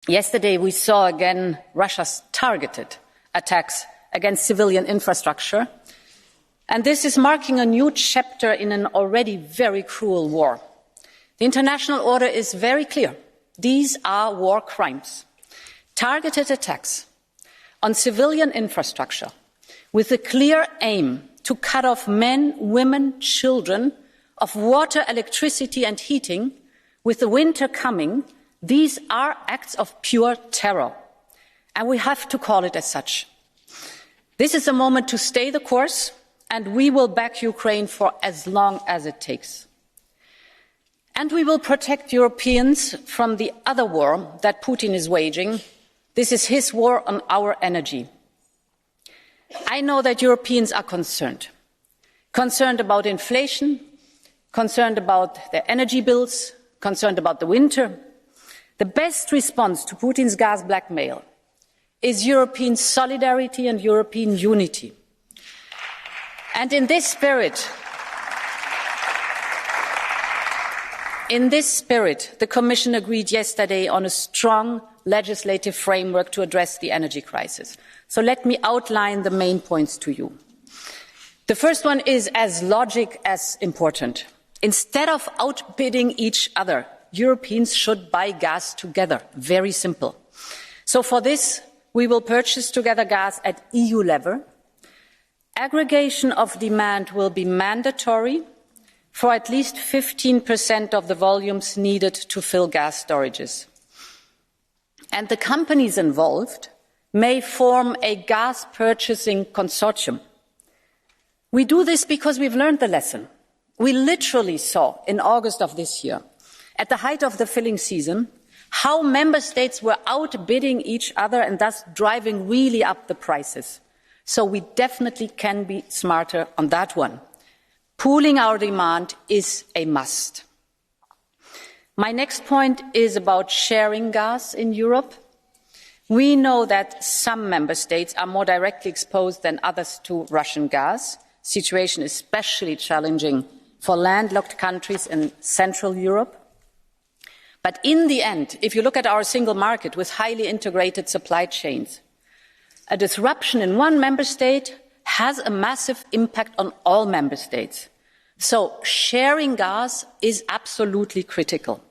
Yesterday, we saw again Russia's targeted attacks against civilian infrastructure. And this is marking a new chapter in an already very cruel war. The international order is very clear. These are war crimes. Targeted attacks on civilian infrastructure with a clear aim to cut off men, women, children of water, electricity and heating with the winter coming. These are acts of pure terror, and we have to call it as such. This is a moment to stay the course, and we will back Ukraine for as long as it takes. And we will protect Europeans from the other war that Putin is waging. This is his war on our energy. I know that Europeans are concerned about inflation, concerned about their energy bills, concerned about the winter. The best response to Putin's gas blackmail is European solidarity and European unity. And in this spirit, the Commission agreed yesterday on a strong legislative framework to address the energy crisis. So let me outline the main points to you. The first one is as logic as important. Instead of outbidding each other, Europeans should buy gas together. Very simple. So for this, we will purchase together gas at EU level. Aggregation of demand will be mandatory for at least 15% of the volumes needed to fill gas storages. And the companies involved may form a gas purchasing consortium. We do this because we've learned the lesson. We literally saw in August of this year, at the height of the filling season, how member states were outbidding each other and thus driving really up the prices. So we definitely can be smarter on that one. Pooling our demand is a must. My next point is about sharing gas in Europe. We know that some member states are more directly exposed than others to Russian gas. Situation is especially challenging for landlocked countries in Central Europe. But in the end, if you look at our single market with highly integrated supply chains, a disruption in one member state has a massive impact on all member states. So sharing gas is absolutely critical.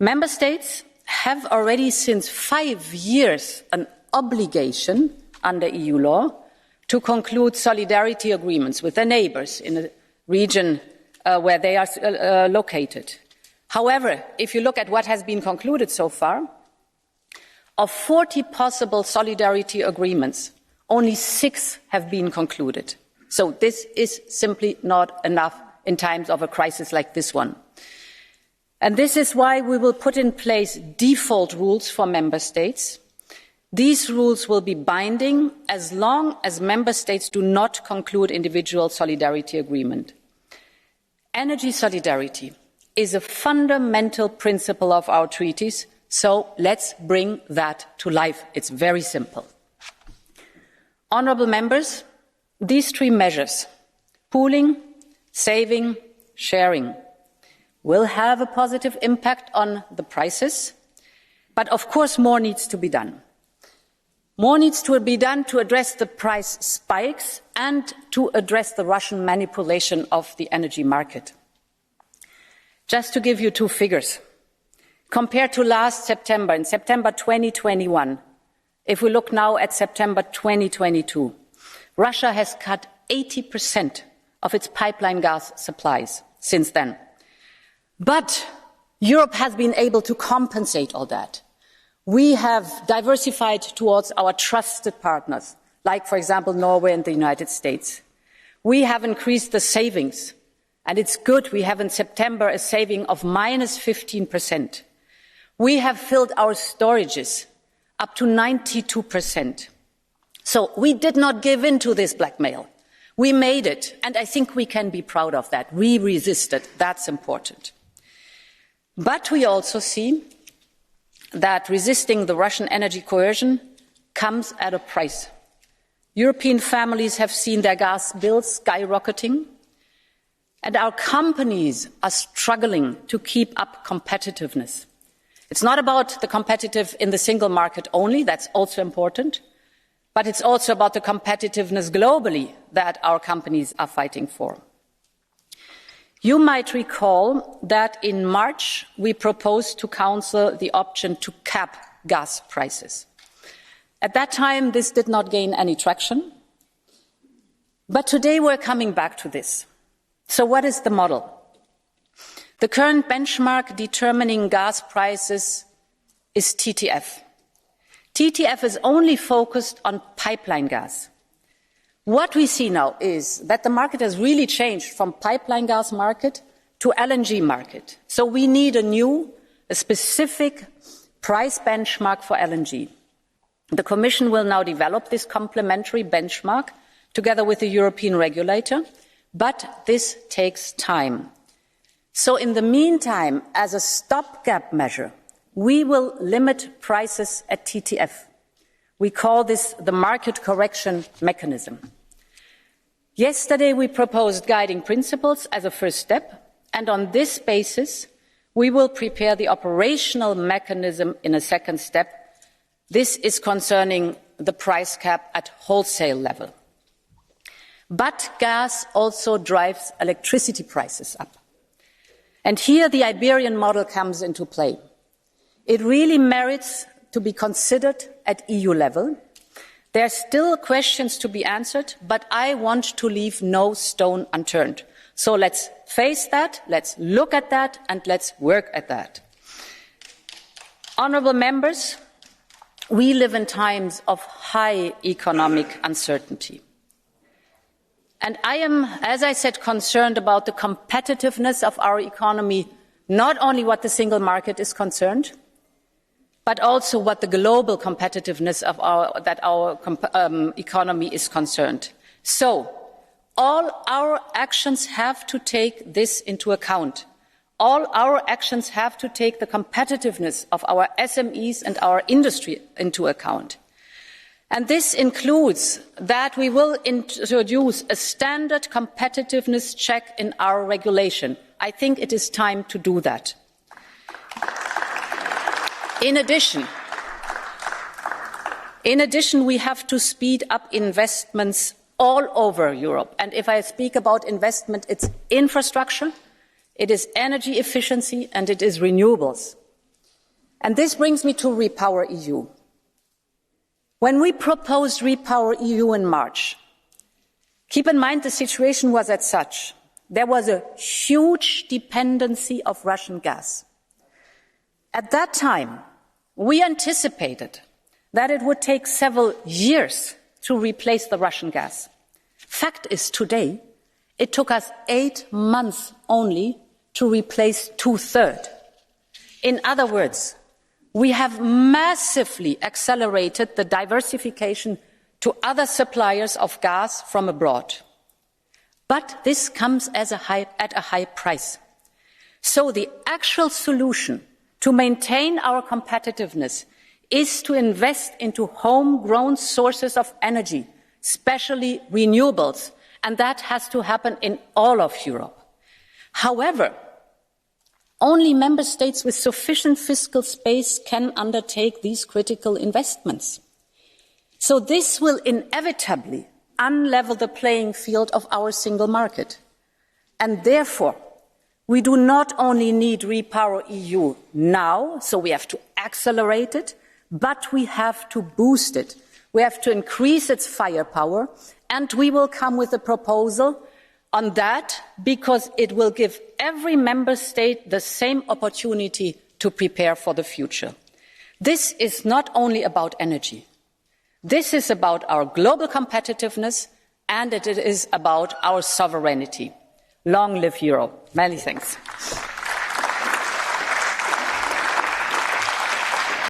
Member states have already since 5 years an obligation under EU law to conclude solidarity agreements with their neighbours in the region where they are located. However, if you look at what has been concluded so far, of 40 possible solidarity agreements, only 6 have been concluded. So this is simply not enough in times of a crisis like this one. And this is why we will put in place default rules for member states. These rules will be binding as long as member states do not conclude individual solidarity agreement. Energy solidarity is a fundamental principle of our treaties, so let's bring that to life. It's very simple. Honourable members, these 3 measures, pooling, saving, sharing, will have a positive impact on the prices, but of course more needs to be done. More needs to be done to address the price spikes and to address the Russian manipulation of the energy market. Just to give you 2 figures. Compared to last September, in September 2021, if we look now at September 2022, Russia has cut 80% of its pipeline gas supplies since then. But Europe has been able to compensate all that. We have diversified towards our trusted partners, like, for example, Norway and the United States. We have increased the savings, and it's good. We have in September a saving of minus 15%. We have filled our storages up to 92%. So we did not give in to this blackmail. We made it, and I think we can be proud of that. We resisted. That's important. But we also see that resisting the Russian energy coercion comes at a price. European families have seen their gas bills skyrocketing, and our companies are struggling to keep up competitiveness. It's not about the competitive in the single market only, that's also important, but it's also about the competitiveness globally that our companies are fighting for. You might recall that in March we proposed to Council the option to cap gas prices. At that time, this did not gain any traction, but today we're coming back to this. So what is the model? The current benchmark determining gas prices is TTF. TTF is only focused on pipeline gas. What we see now is that the market has really changed from pipeline gas market to LNG market. So we need a specific price benchmark for LNG. The Commission will now develop this complementary benchmark together with the European regulator, but this takes time. So in the meantime, as a stopgap measure, we will limit prices at TTF. We call this the market correction mechanism. Yesterday, we proposed guiding principles as a first step, and on this basis, we will prepare the operational mechanism in a second step. This is concerning the price cap at wholesale level. But gas also drives electricity prices up. And here the Iberian model comes into play. It really merits to be considered at EU level. There are still questions to be answered, but I want to leave no stone unturned. So let's face that, let's look at that, and let's work at that. Honourable members, we live in times of high economic uncertainty. And I am, as I said, concerned about the competitiveness of our economy, not only what the single market is concerned, but also what the global competitiveness of our economy is concerned. So, all our actions have to take this into account. All our actions have to take the competitiveness of our SMEs and our industry into account. And this includes that we will introduce a standard competitiveness check in our regulation. I think it is time to do that. In addition, we have to speed up investments all over Europe. And if I speak about investment, it's infrastructure, it is energy efficiency, and it is renewables. And this brings me to Repower EU. When we proposed Repower EU in March, keep in mind the situation was as such. There was a huge dependency of Russian gas. At that time, we anticipated that it would take several years to replace the Russian gas. Fact is, today, it took us 8 months only to replace 2/3. In other words, we have massively accelerated the diversification to other suppliers of gas from abroad. But this comes at a high price. So the actual solution to maintain our competitiveness is to invest into homegrown sources of energy, especially renewables, and that has to happen in all of Europe. However, only member states with sufficient fiscal space can undertake these critical investments. So this will inevitably unlevel the playing field of our single market. And therefore, we do not only need Repower EU now, so we have to accelerate it, but we have to boost it. We have to increase its firepower, and we will come with a proposal on that because it will give every member state the same opportunity to prepare for the future. This is not only about energy. This is about our global competitiveness, and it is about our sovereignty. Long live Europe. Many thanks.